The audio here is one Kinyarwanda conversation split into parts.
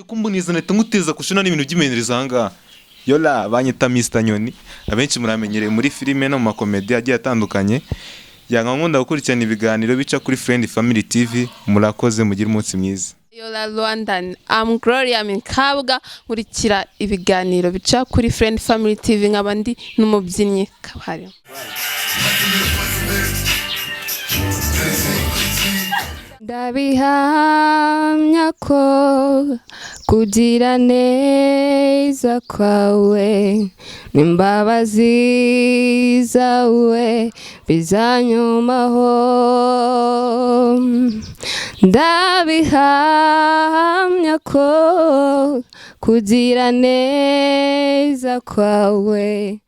kumbuniza neta nguteza kushina n'ibintu by'imenyereza hanga yola banyita Mr Nyoni abenshi muramenyereye muri filime no mu makomedi agiye atandukanye yanga nkunda gukurikirana ibiganiro bica kuri Friend Family TV murakoze mugira umunsi mwiza Yola Rwandan Gloria Minkabwa nkurikira ibiganiro bica kuri Friend Family TV nk'abandi n'umubyinnyi kabari ndabihamya ko kugira neza kwawe n'imbabazi zawe bizanyumaho ndabihamya ko kugira neza kwawe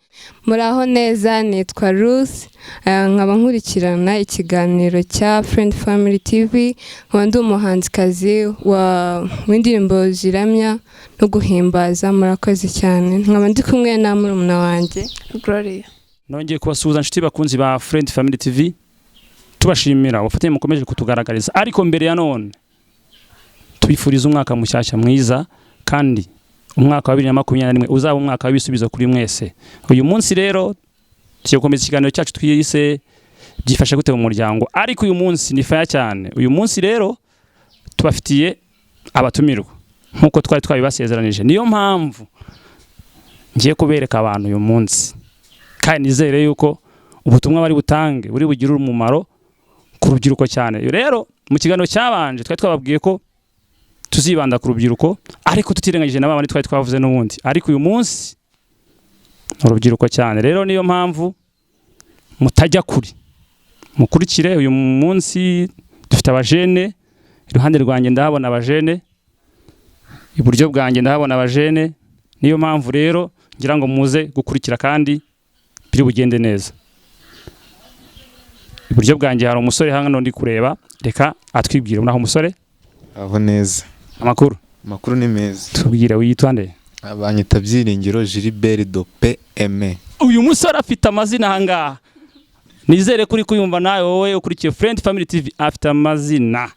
muraho neza nitwa Ruth nkaba nkurikirana ikiganiro cya Friend Family TV nkaba ndi umuhanzikazi w'indirimbo ziramya no guhimbaza murakoze cyane nkaba ndi kumwe na murumuna wanjye Gloria nongeye kubasuhuza inshuti bakunzi ba Friend Family TV tubashimira ubufatanye mukomeje kutugaragariza ariko mbere ya none tubifuriza umwaka mushyashya mwiza kandi umwaka wa 2021 uzaba umwaka w'ibisubizo kuri mwese uyu munsi rero tugiye gukomeza ikiganiro cyacu twiyise byifashe gute mu muryango ariko uyu munsi ni faya cyane uyu munsi rero tubafitiye abatumirwa nkuko twari twabibasezeranije niyo mpamvu ngiye kubereka abantu uyu munsi kandi nizere yuko ubutumwa bari butange buri bugirira umumaro ku rubyiruko cyane rero mu kiganiro cyabanje twari twababwiye ko tuzibanda ku rubyiruko ariko tutirengagije n'abandi twari twavuze n'ubundi ariko uyu munsi urubyiruko cyane rero niyo mpamvu mutajya kuri mukurikire uyu munsi dufite abajene iruhande rwanjye ndahabona abajene iburyo bwanjye ndahabona abajene niyo mpamvu rero ngira ngo muze gukurikira kandi biri bugende neza iburyo bwanjye hari umusore hano ndi kureba reka atwibwire unaho umusore aho neza amakuru ni meza tubwire witwa nde abanyita Byiringiro Gilbert do PM uyu musore afite amazina hanga nizere kuri kuyumva nawe wowe ukurikiye Friend Family TV afite amazina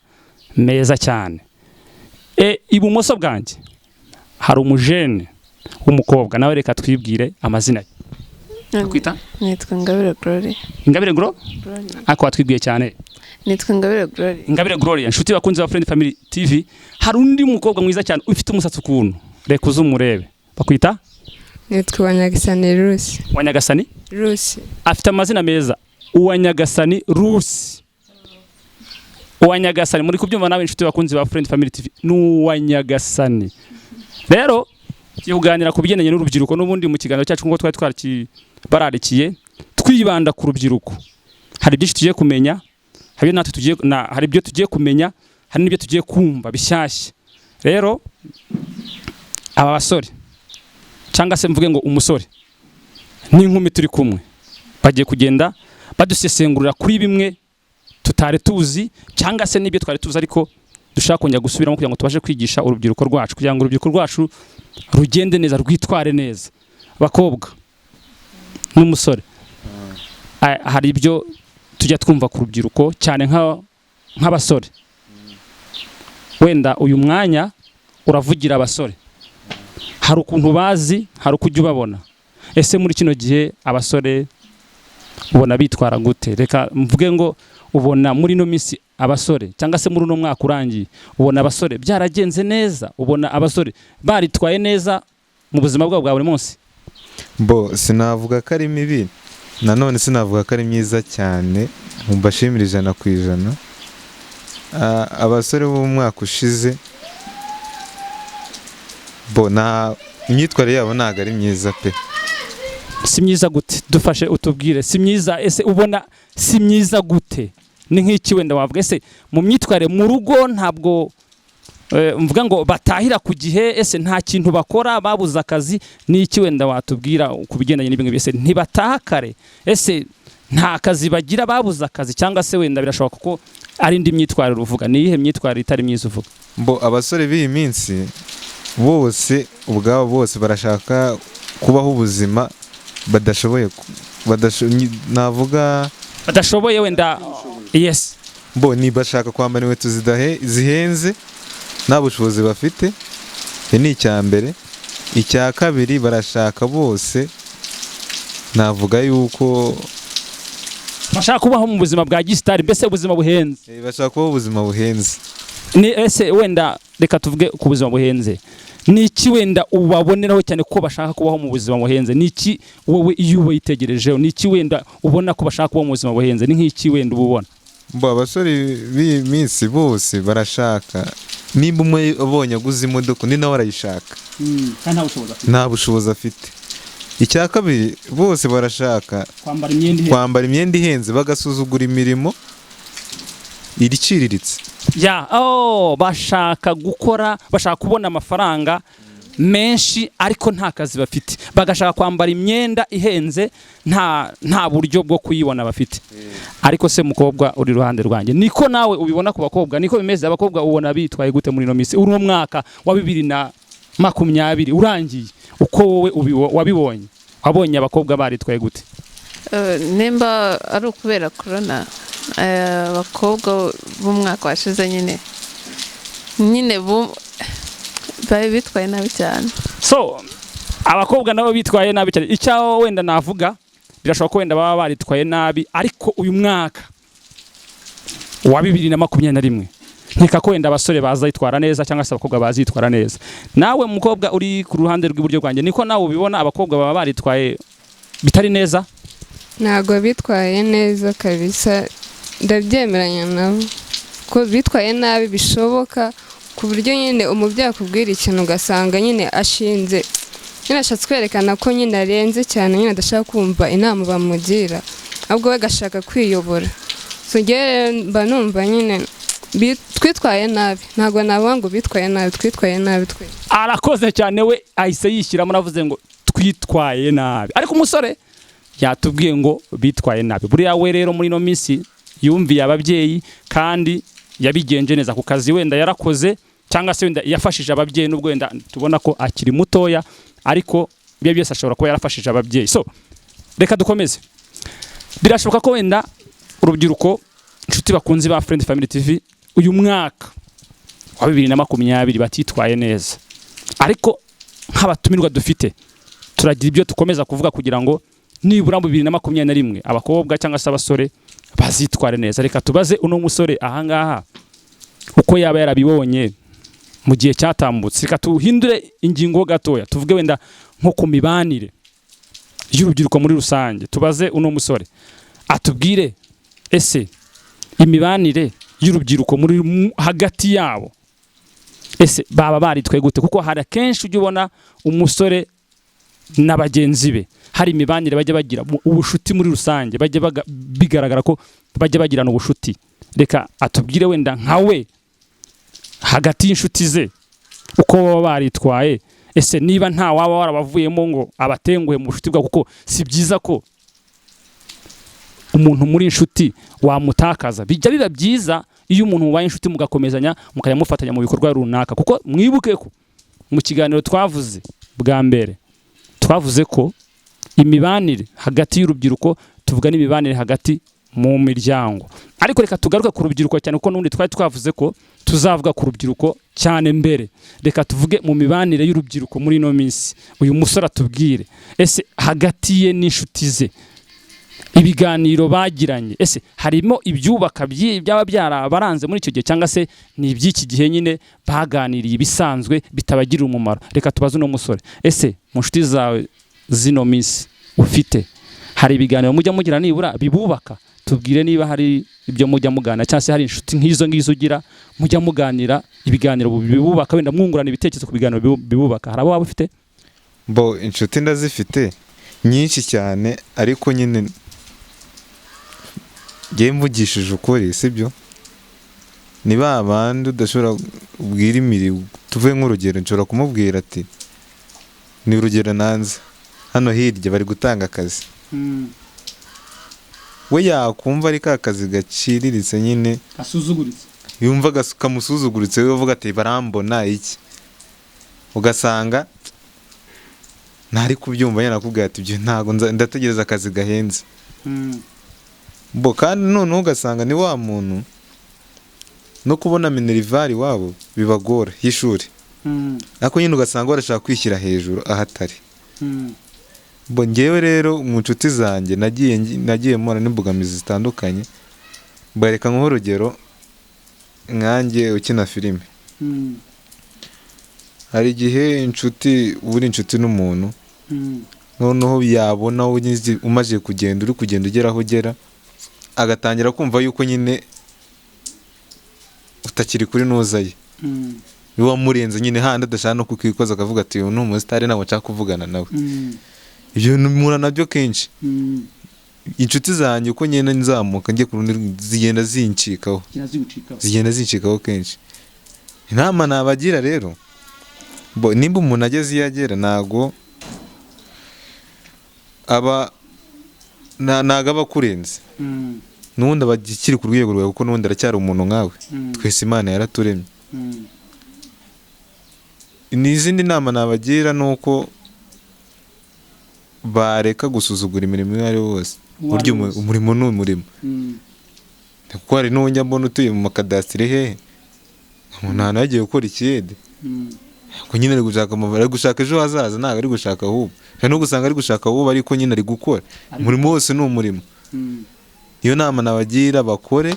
meza cyane ibumoso bwanjye hari umujene w'umukobwa nawe reka twibwire amazina ye kwita nitwa Ingabire Gloria ako atwibwiye cyane nitwa Ingabire Gloria inshuti bakunze ba Friend Family TV hari undi mukobwa mwiza cyane ufite umusatsi ukuntu reka uzumurebe bakwita nitwa Wanyagasani Rusi afite amazina meza Uwanyagasani Rusi Uwanyagasani muri kubyumva nawe inshuti bakunze ba Friend Family TV n'Uwanyagasani rero tuganira ku bigendanye n'urubyiruko n'ubundi mu kiganiro cyacu ngo twari bararikiye twibanda ku rubyiruko hari byinshi tugiye kumenya hari ibyo tugiye kumenya hari n'ibyo tugiye kumva bishyashya rero aba basore cyangwa se mvuge ngo umusore n'inkumi turi kumwe bagiye kugenda badusesengurira kuri bimwe tutari tuzi cyangwa se n'ibyo twari tuzi ariko dushaka kongera gusubiramo kugira ngo tubashe kwigisha urubyiruko rwacu kugira ngo urubyiruko rwacu rugende neza rwitware neza bakobwa n'umusore hari ibyo tujya twumva ku rubyiruko cyane nk'abasore wenda uyu mwanya uravugira abasore hari ukuntu bazi hari uko ujya ubabona ese muri kino gihe abasore ubona bitwara gute reka mvuge ngo ubona muri no minsi abasore cyangwa se muri no mwaka urangiye ubona abasore byaragenze neza ubona abasore baritwaye neza mu buzima bwabo bwa buri munsi sinavuga ko ari mibi nanone sinavuga ko ari myiza cyane mbashimira 100%. Abasore b'umwaka ushize na imyitwarire yabo ntago ari myiza pe. Si myiza gute dufashe utubwire si myiza ese ubona si myiza gute ni nk'iki wenda wavuga ese mu myitwarire mu rugo ntabwo mvuga ngo batahira ku gihe ese nta kintu bakora babuza akazi ni iki wenda watubwira ku bigendanye n'ibintu ese ntibataha kare ese nta kazi bagira babuza akazi cyangwa se wenda birashoboka ko ari indi myitwarire uvuga ni ihe myitwarire itari myiza uvuga abasore b'iyi minsi bose ubwabo bose barashaka kubaho ubuzima badashoboye navuga badashoboye wenda yes ni bashaka kwambara inkweto zihenze nta bushobozi bafite ni icya mbere. Icya kabiri barashaka bose, navuga yuko bashaka kubaho mu buzima bwa gisitari, mbese ubuzima buhenze. bashaka kubaho ubuzima buhenze. Ni ese wenda reka tuvuge ku buzima buhenze, ni iki wenda ubaboneraho cyane ko bashaka kubaho mu buzima buhenze? Ni iki wowe iyo ubitegerejeho, ni iki wenda ubona ko bashaka kubaho mu buzima buhenze? Ni nk'iki wenda ububona? Abasore b'iyi minsi bose barashaka, nimba umwe abonye aguze imodoka undi nawe arayishaka, nta bushobozi afite. Icya kabiri, bose barashaka kwambara imyenda ihenze, bagasuzugura imirimo iriciriritse. Bashaka gukora, bashaka kubona amafaranga menshi ariko nta kazi bafite, bagashaka kwambara imyenda ihenze, nta buryo bwo kuyibona bafite. Ariko se mukobwa uri ruhande rwanjye, niko nawe ubibona ku bakobwa? Niko bimeze? Abakobwa ubona bitwaye gute muri no minsi? Uri mwaka wa 2020 urangiye, uko wowe wabibonye, wabonye abakobwa baritwaye gute? Nimba ari ukubera corona, abakobwa b'umwaka washize nyine bari bitwaye nabi cyane. So abakobwa nabo bitwaye nabi cyane. Icyaho wenda navuga, birashobora ko wenda baba baritwaye nabi, ariko uyu mwaka wa 2021 nkeka ko wenda abasore bazitwara neza cyangwa se abakobwa bazitwara neza. Nawe mukobwa uri ku ruhande rw'iburyo rwanjye, niko nawe ubibona abakobwa baba baritwaye bitari neza? Ntago bitwaye neza kabisa, ndabyemeranya nabo ko bitwaye nabi bishoboka, ku buryo nyine umubyeyi akubwira ikintu ugasanga nyine ashinze, nyine ashatse kwerekana ko nyine arenze cyane, nyine adashaka kumva inama bamugira, ahubwo we agashaka kwiyobora. So njyewe mba numva nyine twitwaye nabi, ntabwo navuga ngo bitwaye nabi, twitwaye nabi twe. Arakoze cyane, we ahise yishyiramo navuze ngo twitwaye nabi, ariko umusore yatubwiye ngo bitwaye nabi. Buriya we rero muri no minsi yumviye ababyeyi kandi yabigenje neza ku kazi wenda yarakoze, cyangwa se wenda yafashije ababyeyi, nubwo wenda tubona ko akiri mutoya, ariko byo byose ashobora kuba yarafashije ababyeyi. So reka dukomeze. Birashoboka ko wenda urubyiruko, inshuti bakunzi ba Friend Family TV, uyu mwaka wa 2020 batitwaye neza, ariko nk'abatumirwa dufite turagira ibyo tukomeza kuvuga kugira ngo nibura mu 2021 abakobwa cyangwa se abasore bazitware neza. Reka tubaze uno musore ahangaha uko yaba yarabibonye mu gihe cyatambutse. Reka tuhindure ingingo gatoya, tuvuge wenda nko ku mibanire y'urubyiruko muri rusange. Tubaze uno musore atubwire, ese imibanire y'urubyiruko muri hagati yabo, ese baba baritwaye gute? Kuko hari kenshi ujye ubona umusore n'abagenzi be hari imibanire bajya bagira ubushuti muri rusange, bajya bigaragara ko bajya bagirana ubushuti. Reka atubwire wenda nkawe hagati y'inshuti ze uko baba baritwaye, ese niba nta waba warabavuyemo ngo abatenguhe mu bushuti bwa, kuko si byiza ko umuntu muri inshuti wamutakaza. Bijya biba byiza iyo umuntu wabaye inshuti mugakomezanya, mukajya mufatanya mu bikorwa runaka, kuko mwibuke ko mu kiganiro twavuze bwa mbere, twavuze ko imibanire hagati y'urubyiruko tuvuga n'imibanire hagati mu miryango. Ariko reka tugaruke ku rubyiruko cyane, kuko n'undi twari twavuze ko tuzavuga ku rubyiruko cyane mbere. Reka tuvuge mu mibanire y'urubyiruko muri no minsi. Uyu musore atubwire, ese hagati ye n'inshuti ze ibiganiro bagiranye, ese harimo ibyubaka byaba byarabaranze muri icyo gihe, cyangwa se ni iby'iki gihe nyine baganiriye ibisanzwe bitabagirira umumaro? Reka tubaze uno musore, ese mu nshuti zawe zino minsi ufite hari ibiganiro mujya mugira nibura bibubaka? Tubwire niba hari ibyo mujya mugana, cyangwa se hari inshuti nk'izo ngizo ugira mujya muganira ibiganiro bibubaka, wenda mwungurana ibitekerezo ku biganiro bibubaka. Hari abo waba ufite? Inshuti ndazifite nyinshi cyane, ariko nyine ngiye mvugishije ukuri, sibyo? Ni babandi udashobora kubwira imiri. Tuvuye nk'urugero, nshobora kumubwira ati ni urugero nanze hano hirya bari gutanga akazi, we yakumva ari ka kazi gaciriritse nyine asuzuguritse, yumva kamusuzuguritse, we uvuga ati barambona iki, ugasanga ntari kubyumva, nyine akubwira ati ibyo ntago ndategereza akazi gahenze. Kandi noneho ugasanga ni wa muntu no kubona minerivare wabo bibagora y'ishuri, ariko nyine ugasanga barashaka kwishyira hejuru ahatari. Bo ngewe rero mu nshuti zanjye nagiye mbona n'imbogamizi zitandukanye. Bareka nk'urugero nkanjye ukina filime, hari igihe uri inshuti n'umuntu noneho yabona umaze kugenda ugera aho ugera, agatangira kumva yuko nyine utakiri kuri nuza ye, wamurenze nyine handi adashaka no kukikoza, akavuga ati uyu ni umusitari ntabwo nshaka kuvugana nawe. Ibyo mpura nabyo kenshi. Inshuti zanjye uko nyine nzamuka njye ku rundi zigenda zincikaho kenshi. Inama nabagira rero, nimba umuntu ageze iyo agera ntago aba akurenze, n'ubundi aba akiri ku rwego rwawe, kuko n'ubundi aracyari umuntu nkawe. Twese Imana yaraturemye. N'izindi nama nabagira ni uko bareka gusuzugura imirimo iyo ari yo yose. Burya umurimo ni umurimo. Kuko hari n'uwnjya mbona utuye mu makadasitiri hehe, umuntu ahantu yagiye gukora ikiyede, ko nyine ari gushaka ejo hazaza, ntabwo ari gushaka ahubwo. Hari no gusanga ari gushaka ahubwo ariko nyine ari gukora. Umurimo wose ni umurimo. Iyo nama nabagira bakore,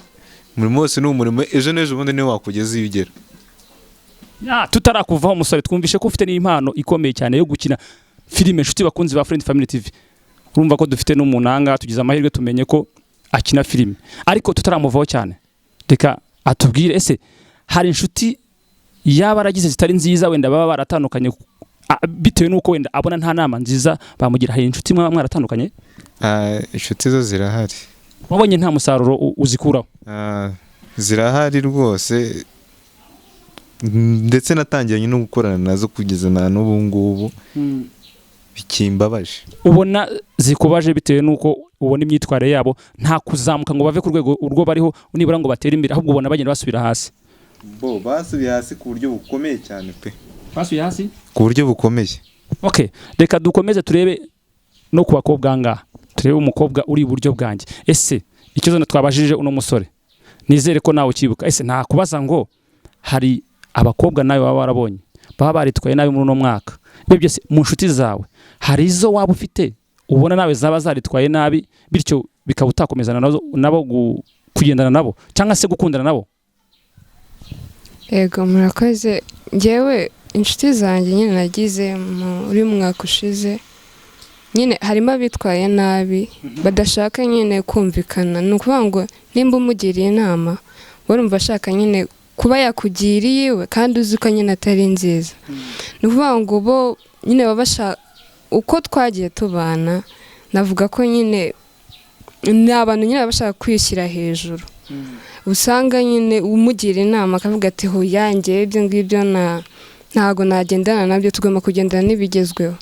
umurimo wose ni umurimo, ejo n'ejo bundi niwe wakugeza iyo ugera. Tutarakuvaho umusore, twumvishe ko ufite n'impano ikomeye cyane yo gukina filime. Inshuti bakunzi ba Friend Family TV, urumva ko dufite n'umunanga, tugize amahirwe tumenye ko akina filime. Ariko tutaramuvaho cyane, reka atubwire, ese hari inshuti yaba aragize zitari nziza, wenda baba baratandukanye bitewe n'uko wenda abona nta nama nziza bamugira? Hari inshuti mwaratandukanye? Inshuti zo zirahari. Wabonye nta musaruro uzikuraho? Zirahari rwose, ndetse natangiranye no gukorana nazo kugeza na n'ubu ngubu. Bikimbabaje. Ubona zikubaje bitewe n'uko ubona imyitwarire yabo nta kuzamuka ngo bave ku rwego urwo bariho, nibura ngo batere imbere, ahubwo ubona bagenda basubira hasi? Basubiye hasi ku buryo bukomeye cyane pe. Basubiye hasi ku buryo bukomeye. Okay, reka dukomeze turebe no ku bakobwa ngaha. Turebe umukobwa uri iburyo bwanjye. Ese ikibazo twabajije uno musore, nizere ko nawe ukibuka. Ese nta kubaza ngo hari abakobwa nawe baba barabonye baba baritwaye nabi muri uno mwaka? Ibyo byose mu nshuti zawe hari izo waba ufite ubona nawe zaba zaritwaye nabi, bityo bikaba utakomezana nabo kugendana nabo cyangwa se gukundana nabo? Yego, murakoze. Ngewe inshuti zanjye nyine nagize muri mwaka ushize, nyine harimo abitwaye nabi badashaka nyine kumvikana. Ni ukuvuga ngo nimba umugiriye inama, urumva ashaka nyine kuba yakugiriye iwe kandi uzi ko nyine atari nziza. Ni ukuvuga ngo bo nyine baba bashaka, uko twagiye tubana, navuga ko nyine ni abantu nyine bashaka kwishyira hejuru. Usanga nyine umugira inama akavuga ati ho yanjye ibyo ngibyo ntago nagendana nabyo, tugomba kugendana n'ibigezweho.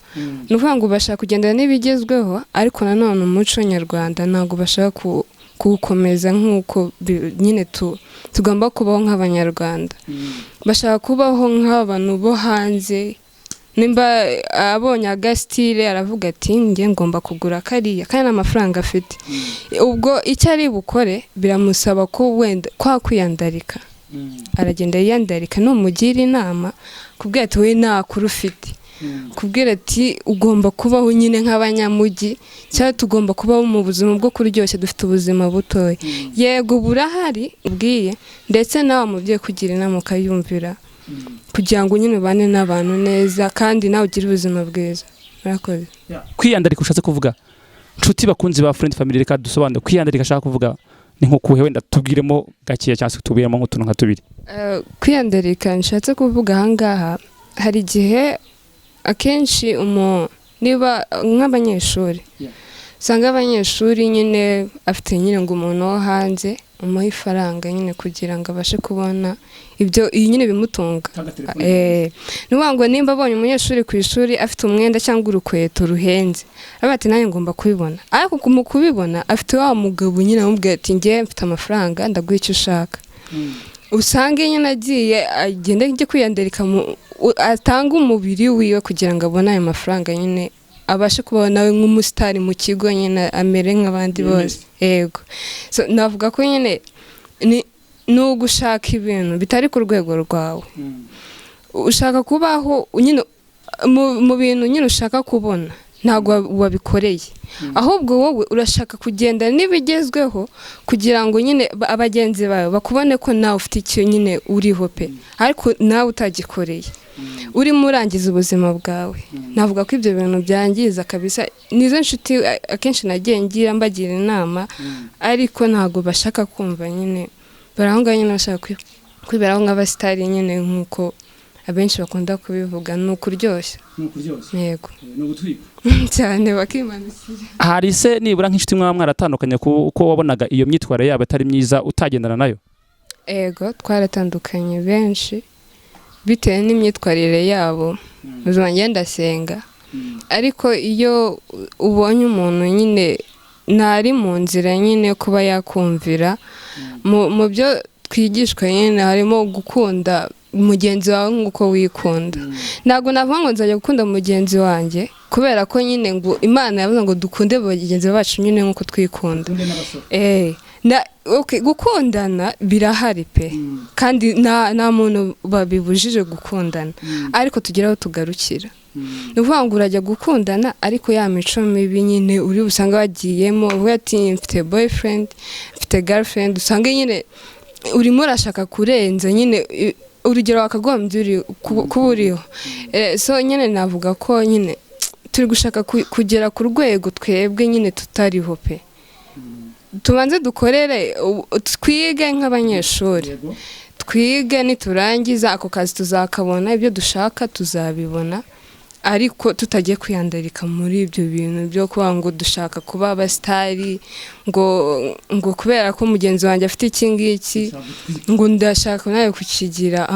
Ni ukuvuga ngo bashaka kugendana n'ibigezweho, ariko nanone umuco nyarwanda ntago bashaka kuwukomeza nk'uko nyine tugomba kubaho nk'abanyarwanda. Bashaka kubaho nk'abantu bo hanze. Nimba abonye agasitire aravuga ati njye ngomba kugura kariya kandi n'amafaranga afite. Ubwo icyo ari bukore biramusaba ko wenda kwa kwiyandarika. Aragenda yiyandarika, numugira inama kubwira ati we nakuru ufite, kubwira ati ugomba kubaho nyine nk'abanyamugi, cyangwa tugomba kubaho mu buzima bwo kuryoshya, dufite ubuzima butoya. Yego burahari ubwiye, ndetse nawe mubye kugira inama ukayumvira, kugira ngo nyine ubane n'abantu neza kandi nawe ugire ubuzima bwiza. Murakoze. Kwiyandarika ushatse kuvuga? Nshuti bakunzi ba Friend Family, reka dusobanure kwiyandarika ashaka kuvuga ni nko kuhe, wenda tubwiremo gakiya cyangwa se tubwiremo nk'utuntu nka tubiri. Kwiyandarika nshatse kuvuga ahangaha, hari igihe akenshi niba nk'abanyeshuri, usanga abanyeshuri nyine afite nyine ngo umuntu wo hanze umuha ifaranga nyine kugira ngo abashe kubona ibyo nyine bimutunga. Nuvuga ngo nimba abonye umunyeshuri ku ishuri afite umwenda cyangwa urukweto ruhenze, aravuga ati nanjye ngomba kubibona. Ariko mu kubibona afite wa mugabo nyine amubwira ati njye mfite amafaranga ndaguha icyo ushaka. Usange nyine agiye agenda ajye kwiyandarika, atanga umubiri wiwe kugira ngo abone ayo mafaranga nyine abashe kubaho nawe nk'umusitari mu kigo, nyine amere nk'abandi bose. Yego, so navuga ko nyine ni ugushaka ibintu bitari ku rwego rwawe. ushaka kubaho nyine mu bintu nyine ushaka kubona ntabwo wabikoreye ahubwo wowe urashaka kugenda n'ibigezweho kugira ngo nyine abagenzi bawe bakubone ko nawe ufite icyo nyine uriho pe ariko nawe utagikoreye urimo urangiza ubuzima bwawe navuga ko ibyo bintu byangiza kabisa nizo nshuti akenshi nagiye ngira mbagira inama ariko ntabwo bashaka kumva nyine barahunga nyine bashaka kwiberaho nk'abasitari nyine nk'uko abenshi bakunda kubivuga ni ukuryoshya yego cyane bakimanukira. Hari se nibura nk'inshuti mwaba mwaratandukanye kuko wabonaga iyo myitwarire yabo atari myiza utagendana nayo? Ego twaratandukanye benshi bitewe n'imyitwarire yabo ubuzima ngenda senga ariko iyo ubonye umuntu nyine ntari mu nzira nyine kuba yakumvira mu byo twigishwa nyine harimo gukunda mugenzi wawe nk'uko wikunda ntabwo navuga ngo nzajya gukunda mugenzi wanjye kubera ko nyine ngo Imana yavuze ngo dukunde bagenzi bacu nyine nk'uko twikunda gukundana birahari pe kandi nta muntu babibujije gukundana ariko tugira aho tugarukira ni ukuvuga ngo urajya gukundana ariko ya mico mibi nyine uri usanga wagiyemo uvuga ati mfite boyfriend mfite girlfriend usanga nyine urimo urashaka kurenza nyine urugero wakagombye kuba uriho so nyine navuga ko nyine turi gushaka kugera ku rwego twebwe nyine tutariho pe tubanze dukorere twige nk'abanyeshuri twige niturangiza ako kazi tuzakabona ibyo dushaka tuzabibona ariko tutagiye kwiyandarika muri ibyo bintu byo kuba ngo dushaka kuba abasitari ngo kubera ko mugenzi wanjye afite iki ngiki ngo ndashaka nawe kukigira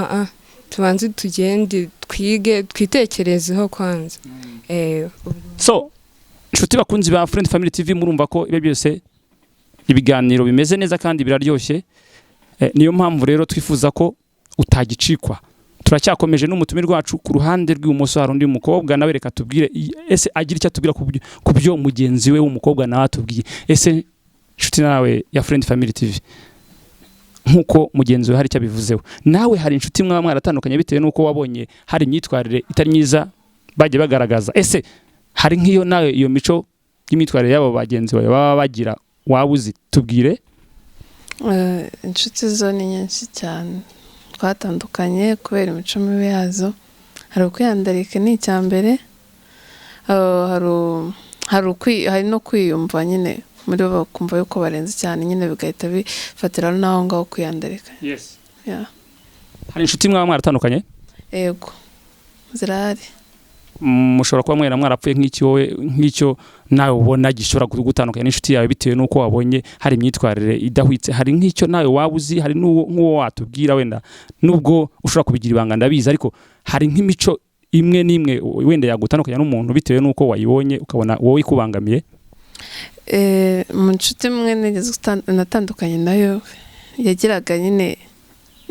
tubanze tugende twige twitekerezeho kwanza. So inshuti bakunzi ba Friend Family TV murumva ko ibe byose ibiganiro bimeze neza kandi biraryoshye niyo mpamvu rero twifuza ko utagicikwa. Turacyakomeje n'umutumire wacu ku ruhande rw'ibumoso hari undi mukobwa nawe reka tubwire ese agira icyo atubwira ku byo mugenzi we w'umukobwa nawe atubwiye. Ese inshuti nawe ya Friend Family TV nkuko mugenzi we hari icyo abivuzeho nawe hari inshuti mwaba mwaratandukanye bitewe nuko wabonye hari imyitwarire itari myiza bajye bagaragaza. Ese hari nk'iyo nawe iyo mico y'imyitwarire yabo bagenzi bawe baba bagira wabuzi tubwire. Inshuti zo ni nyinshi cyane twatandukanye kubera imico mibi yazo hari ukwiyandarika ni icyambere hari no kwiyumva nyine muri bo bakumva yuko barenze cyane nyine bigahita bifatira naho ngaho kwiyandarika. Hari inshuti mwaba mwaratandukanye? Yego zirahari. Mushobora kuba mwera mwarapfuye nk'icyo nawe ubona gishobora gutandukanya n'inshuti yawe bitewe nuko wabonye hari imyitwarire idahwitse. Hari nk'icyo nawe wabuzi hari n'uwo watubwira wenda nubwo ushobora kubigira ibanga ndabizi ariko hari nk'imico imwe n'imwe wenda yagutandukanya n'umuntu bitewe nuko wayibonye ukabona wowe ikubangamiye. Mu nshuti imwe natandukanye nayo yagiraga nyine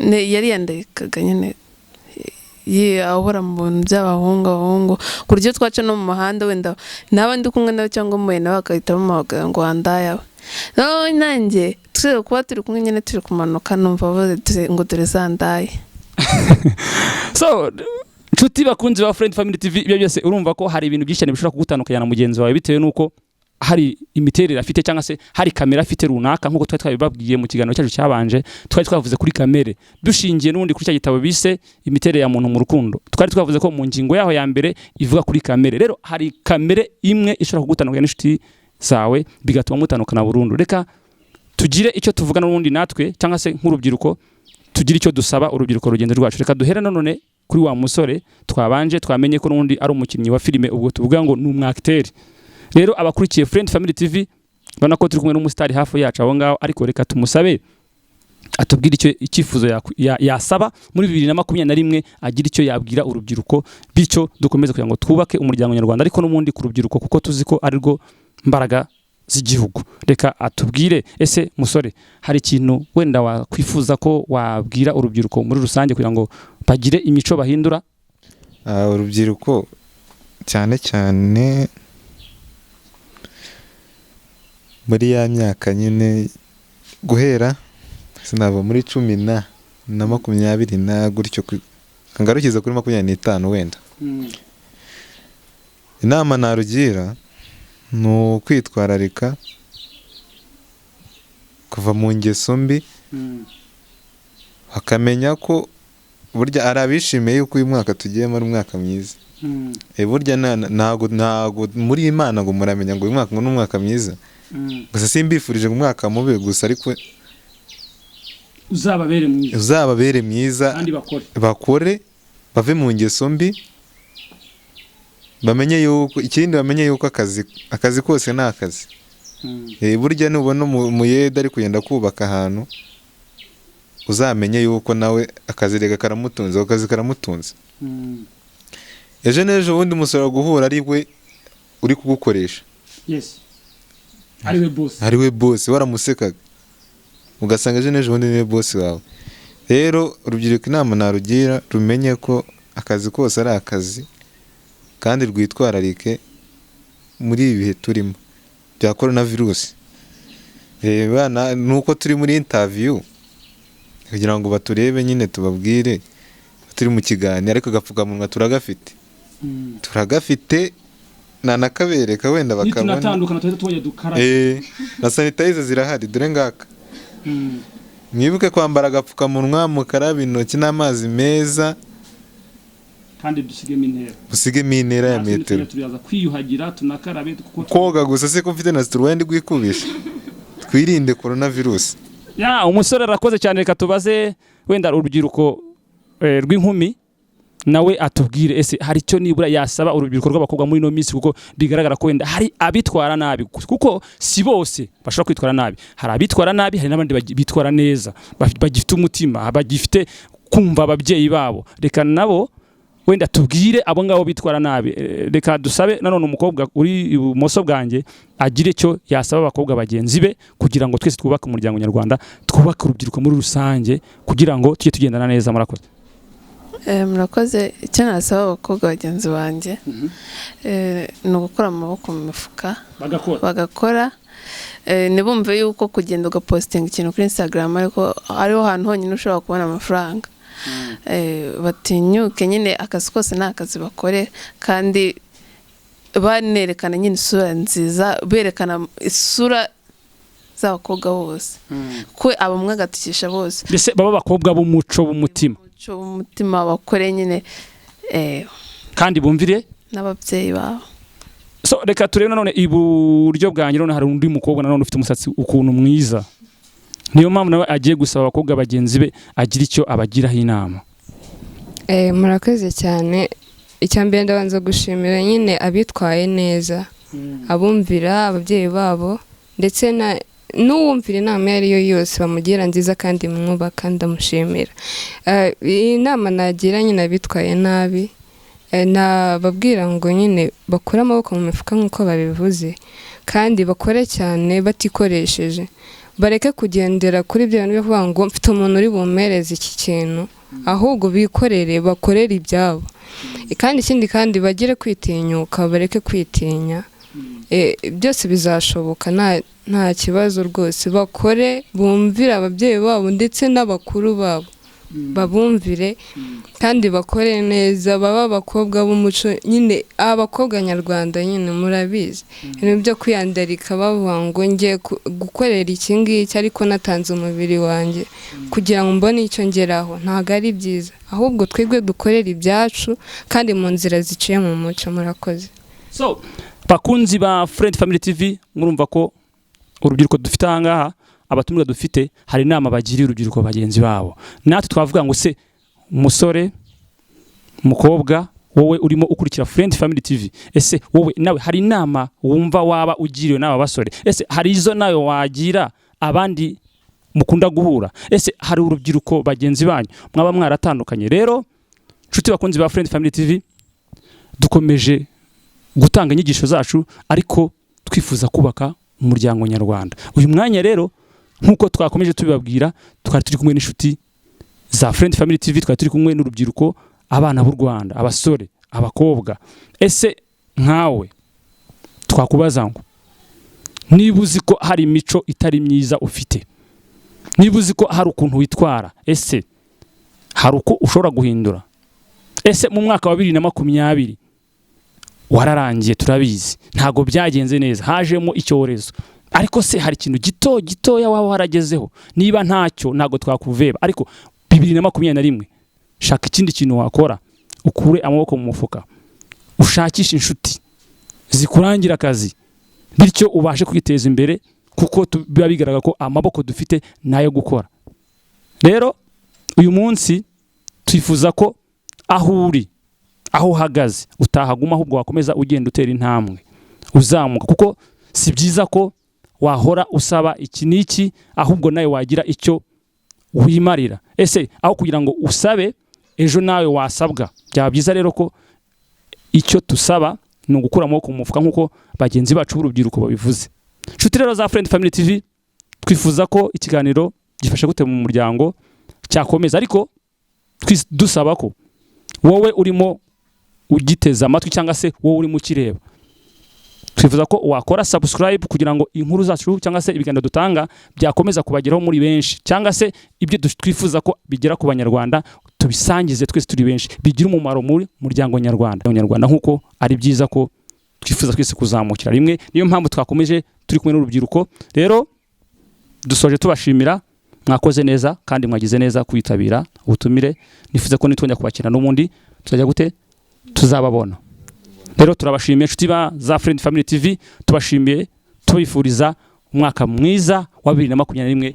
yari yandarikaga nyine ahora mu bintu by'abahungu ku buryo twaca no mu muhanda wenda naba ndi kumwe nawe cyangwa muhuye nawe bagahita bamuhamagara ngo wandayawe nawe nanjye turi kuba turi kumwe nyine turi kumanuka numva ngo dore zandaye. So inshuti bakunzi ba Friend Family TV ibyo byose urumva ko hari ibintu byinshi cyane bishobora kugutandukanya na mugenzi wawe bitewe nuko hari imiterere afite cyangwa se hari kamera afite runaka nkuko twari twabibabwiye mu kiganiro cyacu cyabanje twari twavuze kuri kamere dushingiye n'ubundi kuri cya gitabo bise imiterere ya muntu mu rukundo twari twavuze ko mu ngingo yaho ya mbere ivuga kuri kamere. Rero hari kamere imwe ishobora kugutandukanya n'inshuti zawe bigatuma mutandukana burundu. Reka tugire icyo tuvugana n'ubundi natwe cyangwa se nk'urubyiruko tugire icyo dusaba urubyiruko rugendo rwacu. Reka duhere none kuri wa musore twabanje twamenye ko n'ubundi ari umukinnyi wa filime ubwo tuvuga ngo ni umwacteur. Rero abakurikiye Friend Family TV bana ko turi kumwe n'umusitari hafi yacu aho ngaho ariko reka tumusabe atubwire icyifuzo yasaba muri 2021 agira icyo yabwira urubyiruko bityo dukomeze kugira ngo twubake umuryango nyarwanda ariko n'umundi ku rubyiruko kuko tuzi ko ari rwo mbaraga z'igihugu. Reka atubwire ese musore hari ikintu wenda wakwifuza ko wabwira urubyiruko muri rusange kugira ngo bagire imico bahindura? Urubyiruko cyane cyane muri ya myaka nyine guhera sinava muri 10 na 20 na gutyo kangarukiza kuri 25 wenda. Inama narugira ni ukwitwararika kuva mu ngeso mbi, bakamenya ko burya ari abishimiye yuko uyu mwaka tugiyemo ari umwaka mwiza. Burya ntago muri Imana ngo muramenya ngo uyu mwaka ngo ni umwaka mwiza. Gusa simbifurije ngo umwaka mubi gusa, ariko uzababere mwiza kandi bakore bave mu ngeso mbi, bamenye yuko ikindi bamenye yuko akazi kose ni akazi. Burya nubona umuyede ari kugenda kubaka ahantu, uzamenye yuko nawe akazi rega karamutunze, akazi karamutunze. Ejo n'ejo bundi umusoro guhura ari we uri kugukoresha. Ari we boss waramusekaga, ugasanga ejo n'ejo bundi niwe boss wawe. Rero urubyiruko inama narugira rumenye ko akazi kose ari akazi, kandi rwitwararike muri ibi bihe turimo bya coronavirus. Bana nuko turi muri interview kugira ngo baturebe nyine tubabwire turi mu kiganiro, ariko agapfukamunwa turagafite nanakabereka wenda bakabona. Tunatandukana tujye dukara. Na sanitizer zirahari dore ngaka. Mwibuke kwambara agapfukamunwa, mukaraba intoki n'amazi meza, kandi dusigemo intera ya metero. Turiyaza kwiyuhagira tunakarabe koga gusa se ko mfite na strowendi gwikubisha. Twirinde coronavirus. Umusore arakoze cyane, reka tubaze wenda urubyiruko rw'inkumi nawe atubwire ese hari cyo nibura yasaba urubyiruko rw'abakobwa muri no minsi, kuko bigaragara ko wenda hari abitwara nabi, kuko si bose bashobora kwitwara nabi. Hari abitwara nabi, hari n'abandi bitwara neza, bagifite umutima, bagifite kumva ababyeyi babo. Reka nabo wenda tubwire abo ngabo bitwara nabi. Reka dusabe nanone umukobwa uri ibumoso bwanjye agire cyo yasaba abakobwa bagenzi be, kugira ngo twese twubake umuryango nyarwanda, twubake urubyiruko muri rusange, kugira ngo tujye tugendana neza. Murakoze. Murakoze. Icyo nasaba abakobwa bagenzi banjye ni ugukora amaboko mu mifuka, bagakora. Ntibumve yuko kugenda ugapostinga ikintu kuri Instagram ariko ariho hantu honyine ushobora kubona amafaranga. Batinyuke nyine, akazi kose ni akazi bakore, kandi banerekana nyine isura nziza, berekana isura z'abakobwa bose, ko abamwe agatukisha bose, mbese baba abakobwa b'umuco b'umutima bakore nyine, kandi bumvire n'ababyeyi babo. So reka turebe nanone iburyo bwanjye, none hari undi mukobwa nanone ufite umusatsi ukuntu mwiza. Niyo mpamvu nawe agiye gusaba abakobwa bagenzi be agira icyo abagiraho inama. Murakoze cyane. Icyambere ndabanza gushimira nyine abitwaye neza, abumvira ababyeyi babo, ndetse n'uwumvira inama yari yo yose bamugira nziza kandi mwubaka, ndamushimira. Inama nagira nyine abitwaye nabi, nababwira ngo nyine bakure amaboko mu mifuka nk'uko babivuze, kandi bakore cyane batikoresheje. Bareke kugendera kuri byo bintu bivuga ngo mfite umuntu uri bumereze iki kintu, ahubwo bikorere, bakorere ibyabo. Kandi ikindi kandi bagire kwitinyuka, bareke kwitinya. Byose bizashoboka, nta kibazo rwose. Bakore, bumvire ababyeyi babo ndetse n'abakuru babo, babumvire kandi bakore neza. Baba abakobwa b'umuco nyine, abakobwa nyarwanda nyine murabizi, ibintu byo kwiyandarika bavuga ngo ngiye gukorera iki ngiki ariko natanze umubiri wanjye kugira ngo mbone icyo ngeraho, ntabwo ari byiza. Ahubwo twebwe dukorera ibyacu kandi mu nzira ziciye mu muco. Murakoze. So bakunzi ba Friend Family TV, murumva ko urubyiruko dufite ahangaha, abatumirwa dufite, hari inama bagiriye urubyiruko bagenzi babo. Natwe twavuga ngo se umusore, umukobwa, wowe urimo ukurikira Friend Family TV, ese wowe nawe hari inama wumva waba ugiriwe n'aba basore? Ese hari izo nawe wagira abandi mukunda guhura? Ese hari urubyiruko bagenzi banyu mwaba mwaratandukanye? Rero nshuti bakunzi ba Friend Family TV, dukomeje gutanga inyigisho zacu, ariko twifuza kubaka umuryango nyarwanda. Uyu mwanya rero nkuko twakomeje tubibabwira, twari turi kumwe n'inshuti za Friend Family TV, twari turi kumwe n'urubyiruko, abana b'u Rwanda, abasore, abakobwa. Ese nkawe twakubaza ngo niba uzi ko hari imico itari myiza ufite, niba uzi ko hari ukuntu witwara, ese hari uko ushobora guhindura? ese mu mwaka wa 2020 wararangiye, turabizi ntago byagenze neza, hajemo icyorezo, ariko se hari ikintu gitoya waba waragezeho? Niba ntacyo ntago twakuveba, ariko 2021 shaka ikindi kintu wakora, ukure amaboko mu mufuka, ushakisha inshuti zikurangira akazi, bityo ubashe kwiteza imbere, kuko biba bigaragara ko amaboko dufite nayo gukora. Rero uyu munsi twifuza ko aho uri, aho uhagaze utahaguma, ahubwo wakomeza ugenda utera intambwe uzamuka, kuko si byiza ko wahora usaba iki niki, ahubwo nawe wagira icyo wimarira. Ese aho kugira ngo usabe ejo nawe wasabwa, byaba byiza rero ko icyo tusaba ni ugukura amaboko mu mufuka, nkuko bagenzi bacu b'urubyiruko babivuze. Nshuti rero za Friend Family TV, twifuza ko ikiganiro gifasha gute mu muryango cyakomeza, ariko dusaba ko wowe urimo ugiteza amatwi cyangwa se wowe urimo ukireba, twifuza ko wakora subscribe kugira ngo inkuru zacu cyangwa se ibiganiro dutanga byakomeza kubageraho muri benshi, cyangwa se ibyo twifuza ko bigera ku banyarwanda tubisangize twese turi benshi, bigira umumaro muri muryango nyarwanda nkuko ari byiza ko twifuza twese kuzamukira rimwe. Niyo mpamvu twakomeje turi kumwe n'urubyiruko. Rero dusoje tubashimira, mwakoze neza kandi mwagize neza kwitabira ubutumire. Nifuza ko nitwongera kubakira n'umundi tuzajya gute tuzababona. Rero turabashimiye inshuti za Friend Family TV, tubashimiye, tubifuriza umwaka mwiza wa 2021.